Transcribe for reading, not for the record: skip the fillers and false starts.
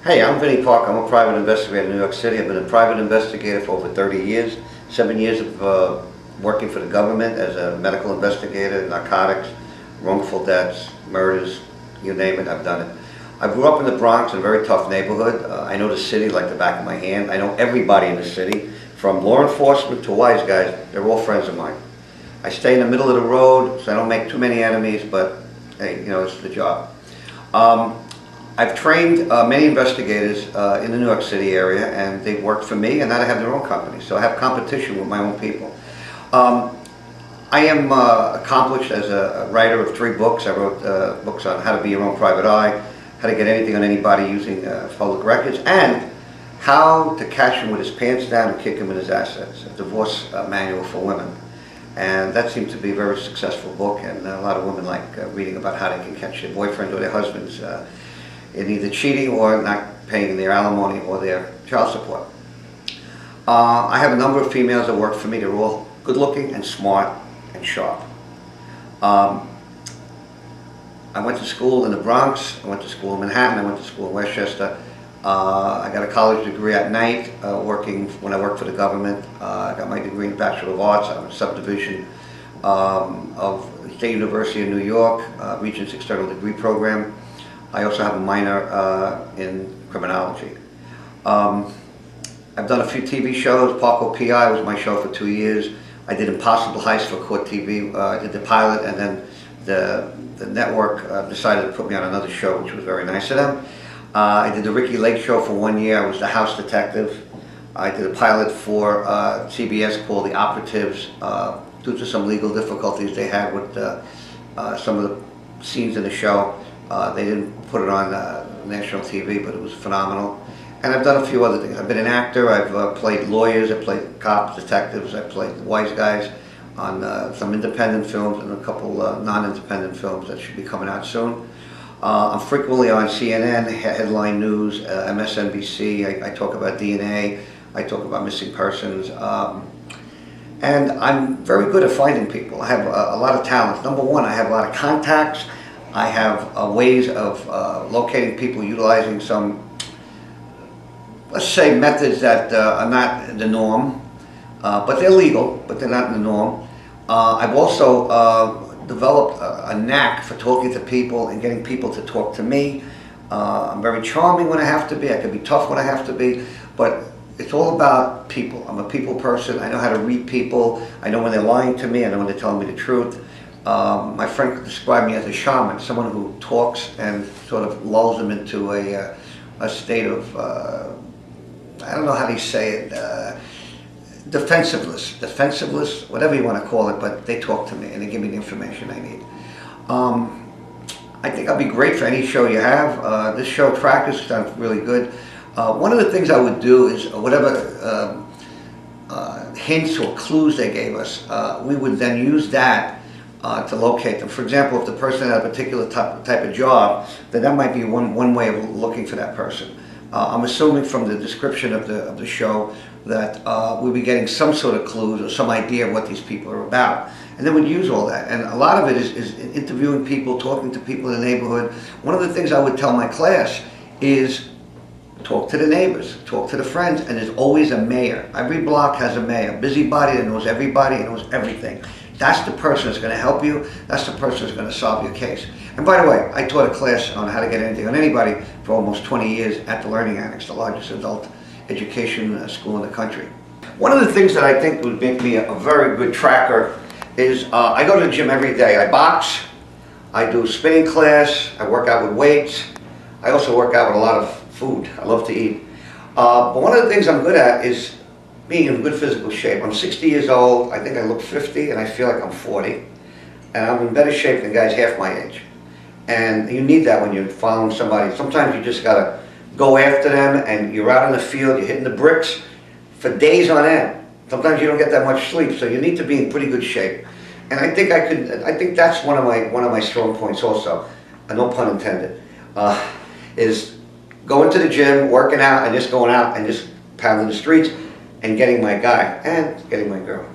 Hey, I'm Vinnie Park. I'm a private investigator in New York City. I've been a private investigator for over 30 years. 7 years of working for the government as a medical investigator, narcotics, wrongful deaths, murders, you name it, I've done it. I grew up in the Bronx, in a very tough neighborhood. I know the city like the back of my hand. I know everybody in the city, from law enforcement to wise guys. They're all friends of mine. I stay in the middle of the road, so I don't make too many enemies, but hey, it's the job. I've trained many investigators in the New York City area, and they've worked for me, and now they have their own company, so I have competition with my own people. I am accomplished as a writer of 3 books. I wrote books on how to be your own private eye, how to get anything on anybody using public records, and how to catch him with his pants down and kick him in his assets, a divorce manual for women. And that seems to be a very successful book, and a lot of women like reading about how they can catch their boyfriend or their husbands in either cheating or not paying their alimony or their child support. I have a number of females that work for me. They're all good looking and smart and sharp. I went to school in the Bronx, I went to school in Manhattan, I went to school in Westchester. I got a college degree at night when I worked for the government. I got my degree in Bachelor of Arts. I'm a subdivision of State University of New York, Regents External Degree Program. I also have a minor in criminology. I've done a few TV shows. Parco Pitch was my show for 2 years. I did Impossible Heist for Court TV. I did the pilot, and then the network decided to put me on another show, which was very nice of them. I did the Ricky Lake Show for 1 year. I was the house detective. I did a pilot for CBS called The Operatives. Due to some legal difficulties they had with some of the scenes in the show, they didn't put it on national TV, but it was phenomenal. And I've done a few other things. I've been an actor. I've played lawyers. I've played cops, detectives. I've played wise guys on some independent films and a couple non-independent films that should be coming out soon. I'm frequently on CNN, Headline News, MSNBC. I talk about DNA. I talk about missing persons. And I'm very good at finding people. I have a lot of talents. Number one, I have a lot of contacts. I have ways of locating people utilizing some, let's say, methods that are not the norm, but they're legal, but they're not in the norm. I've also developed a knack for talking to people and getting people to talk to me. I'm very charming when I have to be. I can be tough when I have to be, but it's all about people. I'm a people person. I know how to read people. I know when they're lying to me. I know when they're telling me the truth. My friend described me as a shaman, someone who talks and sort of lulls them into a state of, I don't know how you say it, defensiveness, whatever you want to call it, but they talk to me and they give me the information I need. I think I'll be great for any show you have. This show, Trackers, sounds really good. One of the things I would do is whatever hints or clues they gave us, we would then use that to locate them. For example, if the person had a particular type of job, then that might be one way of looking for that person. I'm assuming from the description of the show that we'll be getting some sort of clues or some idea of what these people are about. And then we'd use all that. And a lot of it is interviewing people, talking to people in the neighborhood. One of the things I would tell my class is talk to the neighbors, talk to the friends, and there's always a mayor. Every block has a mayor, a busybody that knows everybody and knows everything. That's the person that's going to help you. That's the person that's going to solve your case. And by the way, I taught a class on how to get anything on anybody for almost 20 years at the Learning Annex, the largest adult education school in the country. One of the things that I think would make me a very good tracker is I go to the gym every day. I box, I do spinning class, I work out with weights. I also work out with a lot of food. I love to eat. But one of the things I'm good at is being in good physical shape. I'm 60 years old. I think I look 50 and I feel like I'm 40. And I'm in better shape than guys half my age. And you need that when you're following somebody. Sometimes you just gotta go after them and you're out in the field, you're hitting the bricks for days on end. Sometimes you don't get that much sleep, so you need to be in pretty good shape. And I think that's one of my strong points also, no pun intended, is going to the gym, working out, and just going out and just pounding the streets and getting my guy and getting my girl.